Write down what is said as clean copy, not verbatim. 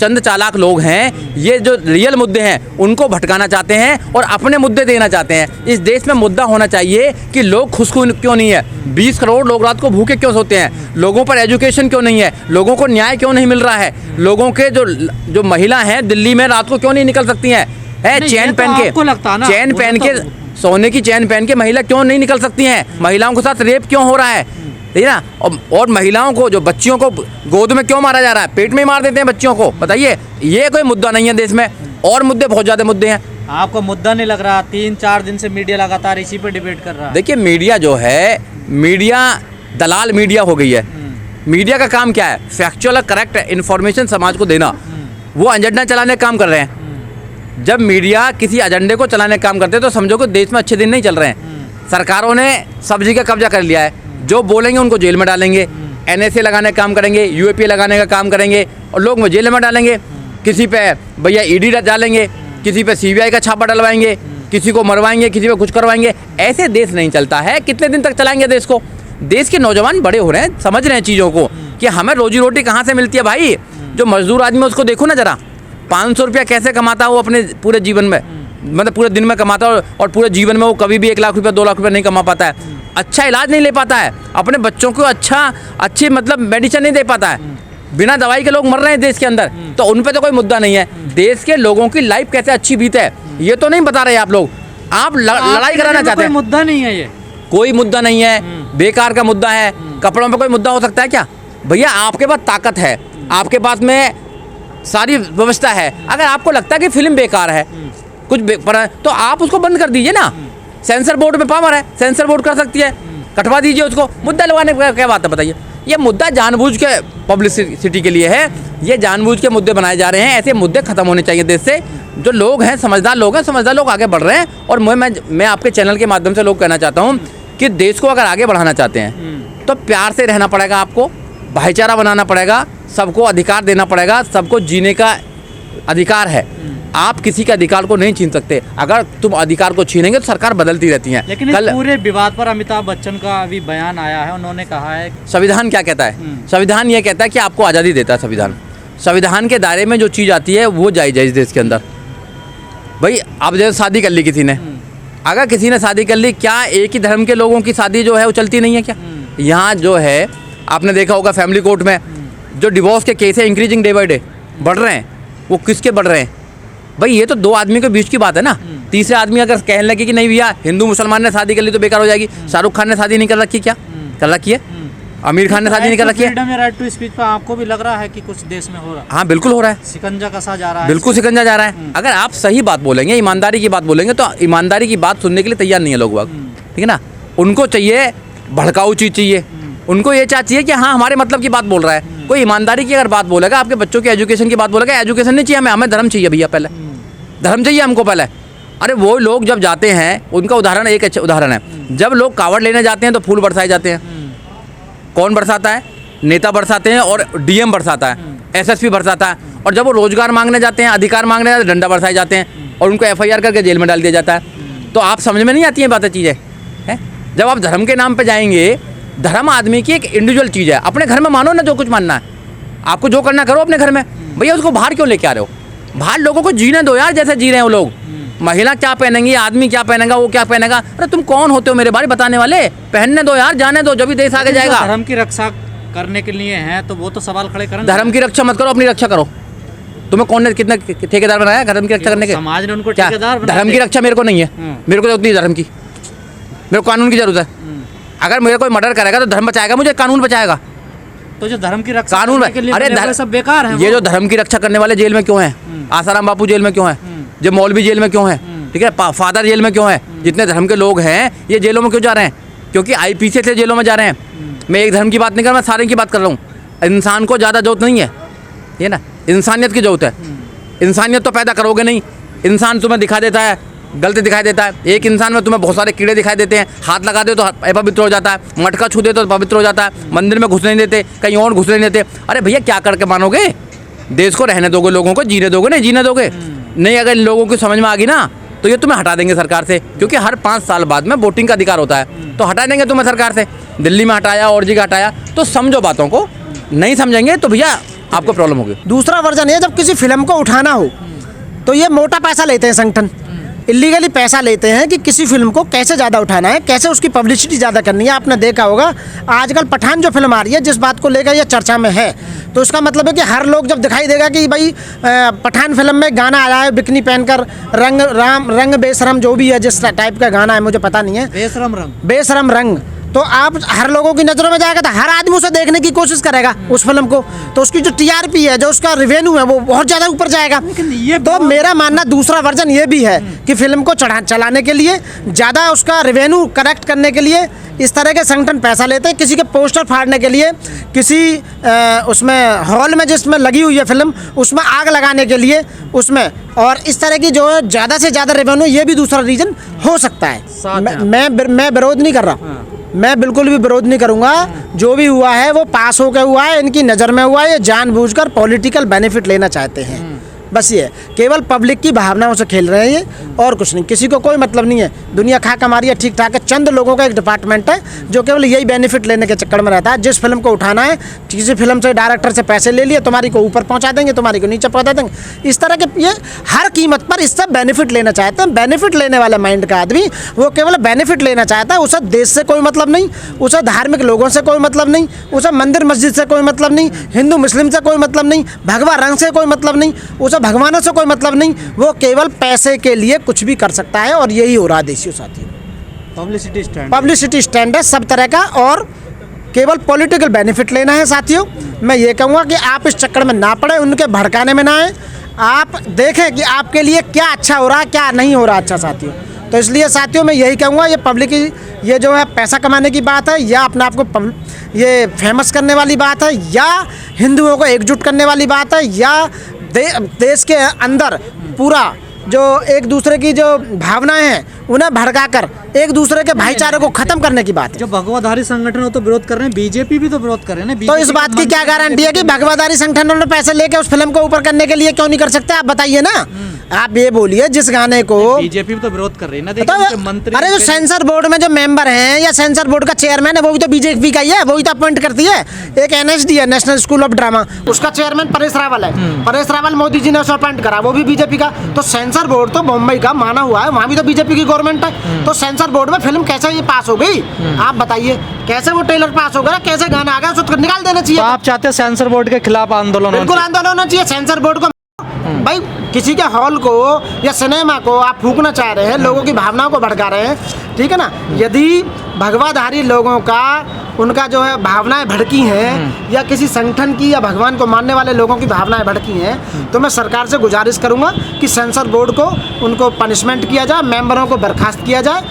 चंद चालाक लोग हैं, ये जो रियल मुद्दे हैं उनको भटकाना चाहते हैं और अपने मुद्दे देना चाहते हैं। इस देश में मुद्दा होना चाहिए कि लोग खुश क्यों नहीं है, 20 करोड़ लोग रात को भूखे क्यों सोते हैं, लोगों पर एजुकेशन क्यों नहीं है, लोगों को न्याय क्यों नहीं मिल रहा है, लोगों के जो महिला हैं दिल्ली में रात को क्यों नहीं निकल सकती हैं, चैन पहन के सोने की चैन पहन के महिला क्यों नहीं निकल सकती हैं, महिलाओं के साथ रेप क्यों हो रहा है, ठीक है ना। और महिलाओं को, जो बच्चियों को गोद में क्यों मारा जा रहा है, पेट में ही मार देते हैं बच्चियों को। बताइए, ये कोई मुद्दा नहीं है देश में, और मुद्दे बहुत ज़्यादा मुद्दे हैं। आपको मुद्दा नहीं लग रहा? 3-4 दिन से मीडिया लगातार इसी पे डिबेट कर रहा है। देखिए, मीडिया जो है, मीडिया दलाल मीडिया हो गई है। मीडिया का काम क्या है? फैक्चुअल और करेक्ट इन्फॉर्मेशन समाज को देना। वो एजेंडा चलाने का काम कर रहे हैं। जब मीडिया किसी एजेंडे को चलाने का काम करते हैं तो समझो कि देश में अच्छे दिन नहीं चल रहे हैं। सरकारों ने सब जगह कब्जा कर लिया है, जो बोलेंगे उनको जेल में डालेंगे, NSA लगाने का काम करेंगे, UAP लगाने का काम करेंगे और लोग में जेल में डालेंगे। किसी पे भैया ED डालेंगे, किसी पे CBI का छापा डलवाएंगे, किसी को मरवाएंगे, किसी पे कुछ करवाएंगे। ऐसे देश नहीं चलता है। कितने दिन तक चलाएंगे देश को? देश के नौजवान बड़े हो रहे हैं, समझ रहे हैं चीज़ों को कि हमें रोजी रोटी कहाँ से मिलती है। भाई, जो मजदूर आदमी उसको देखो ना जरा, 500 रुपया कैसे कमाता है वो अपने पूरे जीवन में, मतलब पूरे दिन में कमाता है, और पूरे जीवन में वो कभी भी 1 लाख रुपया 2 लाख रुपया नहीं कमा पाता है। अच्छा इलाज नहीं ले पाता है, अपने बच्चों को अच्छी मतलब मेडिसिन नहीं दे पाता है, बिना दवाई के लोग मर रहे हैं देश के अंदर। तो उन पे तो कोई मुद्दा नहीं है। देश के लोगों की लाइफ कैसे अच्छी बीते ये तो नहीं बता रहे आप लोग। आप लड़ाई कराना चाहते हैं। मुद्दा नहीं है, ये कोई मुद्दा नहीं है, बेकार का मुद्दा है। कपड़ों पे कोई मुद्दा हो सकता है क्या? भैया, आपके पास ताकत है, आपके पास में सारी व्यवस्था है। अगर आपको लगता है कि फिल्म बेकार है, कुछ तो आप उसको बंद कर दीजिए ना। सेंसर बोर्ड में पावर है, सेंसर बोर्ड कर सकती है, कटवा दीजिए उसको। मुद्दा लगवाने का क्या बात है? बताइए। ये मुद्दा जानबूझ के पब्लिसिटी के लिए है, ये जानबूझ के मुद्दे बनाए जा रहे हैं। ऐसे मुद्दे खत्म होने चाहिए देश से। जो लोग हैं, समझदार लोग आगे बढ़ रहे हैं। और मैं आपके चैनल के माध्यम से लोग कहना चाहता हूँ कि देश को अगर आगे बढ़ाना चाहते हैं तो प्यार से रहना पड़ेगा, आपको भाईचारा बनाना पड़ेगा, सबको अधिकार देना पड़ेगा। सबको जीने का अधिकार है, आप किसी के अधिकार को नहीं छीन सकते। अगर तुम अधिकार को छीनेंगे तो सरकार बदलती रहती है। लेकिन इस पूरे विवाद पर अमिताभ बच्चन का अभी बयान आया है, उन्होंने कहा है संविधान क्या कहता है? संविधान ये कहता है कि आपको आज़ादी देता है संविधान के दायरे में जो चीज़ आती है वो जायज़ है इस देश के अंदर। भाई, अब जैसे शादी कर ली किसी ने, अगर किसी ने शादी कर ली, क्या एक ही धर्म के लोगों की शादी जो है वो चलती नहीं है क्या? यहाँ जो है, आपने देखा होगा फैमिली कोर्ट में जो डिवोर्स के केस है इंक्रीजिंग डे बाई डे बढ़ रहे हैं। वो किसके बढ़ रहे हैं? भाई, ये तो 2 आदमी के बीच की बात है ना। तीसरे आदमी अगर कहने लगे कि नहीं भैया, हिंदू मुसलमान ने शादी कर ली तो बेकार हो जाएगी। शाहरुख खान ने शादी नहीं कर रखी, क्या कर रखी है? आमिर खान ने शादी नहीं कर रखी है। फ्रीडम या राइट टू स्पीच पर आपको भी लग रहा है कि कुछ देश में हो रहा है? हाँ, बिल्कुल हो रहा है। शिकंजा कसा जा रहा है, बिल्कुल शिकंजा जा रहा है। अगर आप सही बात बोलेंगे, ईमानदारी की बात बोलेंगे, तो ईमानदारी की बात सुनने के लिए तैयार नहीं है लोग, ठीक है ना। उनको चाहिए भड़काऊ चीज़ चाहिए, उनको ये चाहिए कि हाँ हमारे मतलब की बात बोल रहा है। कोई ईमानदारी की अगर बात बोलेगा, आपके बच्चों की एजुकेशन की बात बोलेगा, एजुकेशन नहीं चाहिए हमें धर्म चाहिए भैया, पहले धर्म चाहिए हमको पहले। अरे वो लोग जब जाते हैं, उनका उदाहरण एक अच्छा उदाहरण है, जब लोग कावड़ लेने जाते हैं तो फूल बरसाए जाते हैं। कौन बरसाता है? नेता बरसाते हैं और DM बरसाता है, SSP बरसाता है। और जब वो रोजगार मांगने जाते हैं, अधिकार मांगने जाते हैं, डंडा बरसाए जाते हैं और उनको FIR करके जेल में डाल दिया जाता है। तो आप समझ में नहीं आती हैं बातें, चीज़ें हैं। जब आप धर्म के नाम पे जाएंगे, धर्म आदमी की एक इंडिविजुअल चीज़ है। अपने घर में मानो ना, जो कुछ मानना है, आपको जो करना करो अपने घर में। भैया, उसको बाहर क्यों लेके आ रहे हो? बाहर लोगों को जीने दो यार, जैसे जी रहे हैं वो लोग। महिला क्या पहनेंगी, आदमी क्या पहनेगा, वो क्या पहनेगा? अरे तुम कौन होते हो मेरे बारे बताने वाले? पहनने दो यार, जाने दो, जब भी देश आगे जाएगा। धर्म की रक्षा करने के लिए हैं तो वो तो सवाल खड़े करेंगे। धर्म की रक्षा मत करो, अपनी रक्षा करो। तुम्हें कौन ने कितना ठेकेदार बनाया धर्म की रक्षा करने के? समाज ने उनको ठेकेदार बनाया। धर्म की रक्षा मेरे को नहीं है, मेरे को जरूरत नहीं धर्म की, मेरे को कानून की जरूरत है। अगर मेरे कोई मर्डर करेगा तो धर्म बचाएगा मुझे, कानून बचाएगा। तो जो धर्म की रक्षा कानून करने के लिए अरे सब बेकार है। ये जो धर्म की रक्षा करने वाले जेल में क्यों हैं? आसाराम बापू जेल में क्यों है? जो मौलवी जेल में क्यों है? ठीक है, फादर जेल में क्यों है? जितने धर्म के लोग हैं ये जेलों में क्यों जा रहे हैं? क्योंकि IPC से जेलों में जा रहे हैं। मैं एक धर्म की बात नहीं कर रहा, मैं सारे की बात कर रहा हूँ। इंसान को ज़्यादा जरूरत नहीं है, ये ना, इंसानियत की जरूरत है। इंसानियत तो पैदा करोगे नहीं, इंसान तुम्हें दिखा देता है, गलत दिखाई देता है। एक इंसान में तुम्हें बहुत सारे कीड़े दिखाई देते हैं, हाथ लगा दे तो अपवित्र हो जाता है, मटका छू दे तो पवित्र हो जाता है, मंदिर में घुसने नहीं देते, कहीं और घुसने नहीं देते। अरे भैया, क्या करके मानोगे? देश को रहने दोगे, लोगों को जीने दोगे? नहीं जीने दोगे। नहीं, अगर लोगों की समझ में आ गई ना तो ये तुम्हें हटा देंगे सरकार से, क्योंकि हर 5 साल बाद में वोटिंग का अधिकार होता है, तो हटा देंगे तुम्हें सरकार से। दिल्ली में हटाया और जगह हटाया, तो समझो बातों को। नहीं समझेंगे तो भैया आपको प्रॉब्लम होगी। दूसरा वर्जन है जब किसी फिल्म को उठाना हो तो ये मोटा पैसा लेते हैं संगठन, इलीगली पैसा लेते हैं कि किसी फिल्म को कैसे ज़्यादा उठाना है, कैसे उसकी पब्लिसिटी ज़्यादा करनी है। आपने देखा होगा आजकल पठान जो फिल्म आ रही है, जिस बात को लेकर ये चर्चा में है, तो इसका मतलब है कि हर लोग जब दिखाई देगा कि भाई पठान फिल्म में गाना आया है बिकनी पहनकर, रंग बेशरम जो भी है, जिस टाइप का गाना है मुझे पता नहीं है, बेशरम रंग, तो आप हर लोगों की नज़रों में जाएगा तो हर आदमी उसे देखने की कोशिश करेगा उस फिल्म को, तो उसकी जो टीआरपी है, जो उसका रेवेन्यू है, वो बहुत ज़्यादा ऊपर जाएगा। तो मेरा मानना दूसरा वर्जन ये भी है कि फिल्म को चलाने के लिए, ज़्यादा उसका रेवेन्यू करेक्ट करने के लिए इस तरह के संगठन पैसा लेते हैं। किसी के पोस्टर फाड़ने के लिए, किसी उसमें हॉल में जिसमें लगी हुई है फिल्म, उसमें आग लगाने के लिए उसमें, और इस तरह की जो है ज़्यादा से ज़्यादा रेवेन्यू, ये भी दूसरा रीजन हो सकता है। मैं विरोध नहीं कर रहा, मैं बिल्कुल भी विरोध नहीं करूंगा। जो भी हुआ है वो पास होकर हुआ है, इनकी नज़र में हुआ है, ये जानबूझकर पॉलिटिकल बेनिफिट लेना चाहते हैं, बस ये केवल पब्लिक की भावनाओं से खेल रहे हैं ये, और कुछ नहीं। किसी को कोई मतलब नहीं है, दुनिया खा कमा है, ठीक ठाक है। चंद लोगों का एक डिपार्टमेंट है जो केवल यही बेनिफिट लेने के चक्कर में रहता है। जिस फिल्म को उठाना है, किसी फिल्म से डायरेक्टर से पैसे ले लिए, तुम्हारी को ऊपर पहुंचा देंगे, तुम्हारी को नीचे पहुंचा देंगे, इस तरह के ये हर कीमत पर इससे बेनिफिट लेना चाहते हैं। बेनिफिट लेने वाला माइंड का आदमी वो केवल बेनिफिट लेना चाहता है, उसे देश से कोई मतलब नहीं, उसे धार्मिक लोगों से कोई मतलब नहीं, उसे मंदिर मस्जिद से कोई मतलब नहीं, हिंदू मुस्लिम से कोई मतलब नहीं, भगवा रंग से कोई मतलब नहीं, उसे भगवानों से कोई मतलब नहीं। वो केवल पैसे के लिए कुछ भी कर सकता है, और यही हो रहा है देशियों साथियों। पब्लिसिटी स्टैंड है सब तरह का, और केवल पॉलिटिकल बेनिफिट लेना है साथियों। मैं ये कहूँगा कि आप इस चक्कर में ना पड़े, उनके भड़काने में ना आए, आप देखें कि आपके लिए क्या अच्छा हो रहा है, क्या नहीं हो रहा अच्छा साथियों। तो इसलिए साथियों मैं यही कहूँगा, ये पब्लिक की ये जो है पैसा कमाने की बात है, या अपने आप को ये फेमस करने वाली बात है, या हिंदुओं को एकजुट करने वाली बात है, या देश के अंदर पूरा जो एक दूसरे की जो भावनाएं हैं उन्हें भड़काकर एक दूसरे के भाईचारे को खत्म करने की बात है। जो भगवाधारी संगठन हो तो विरोध कर रहे हैं, बीजेपी भी तो विरोध कर रहे हैं ना। तो इस बात की क्या गारंटी है कि भगवाधारी संगठनों ने पैसे लेके उस फिल्म को ऊपर करने के लिए क्यों नहीं कर सकते? आप बताइए ना। आप ये बोलिए जिस गाने को बीजेपी भी तो विरोध कर रही है ना। तो मंत्री, अरे जो सेंसर बोर्ड में जो मेंबर हैं या सेंसर बोर्ड का चेयरमैन है वो भी तो बीजेपी का ही है, वो ही तो अपॉइंट करती है। एक एनएसडी है, नेशनल स्कूल ऑफ ड्रामा, उसका चेयरमैन परेश रावल है। परेश रावल मोदी जी ने उसे अपॉइंट करा, वो भी बीजेपी का। तो सेंसर बोर्ड तो मुंबई का माना हुआ है, वहाँ भी तो बीजेपी की गवर्नमेंट है। तो सेंसर बोर्ड में फिल्म कैसे ये पास हो गई? आप बताइए कैसे वो ट्रेलर पास हो गया, कैसे गाना आ गया, उसको निकाल देना चाहिए। तो आप चाहते हैं सेंसर बोर्ड के खिलाफ आंदोलन? बिल्कुल आंदोलन होना चाहिए सेंसर बोर्ड को। भाई किसी के हॉल को या सिनेमा को आप फूकना चाह रहे हैं, लोगों की भावनाओं को भड़का रहे हैं, ठीक है ना। यदि भगवाधारी लोगों का उनका जो है भावनाएं भड़की हैं, या किसी संगठन की या भगवान को मानने वाले लोगों की भावनाएं भड़की हैं, तो मैं सरकार से गुजारिश करूंगा कि सेंसर बोर्ड को उनको पनिशमेंट किया जाए, मेंबरों को बर्खास्त किया जाए,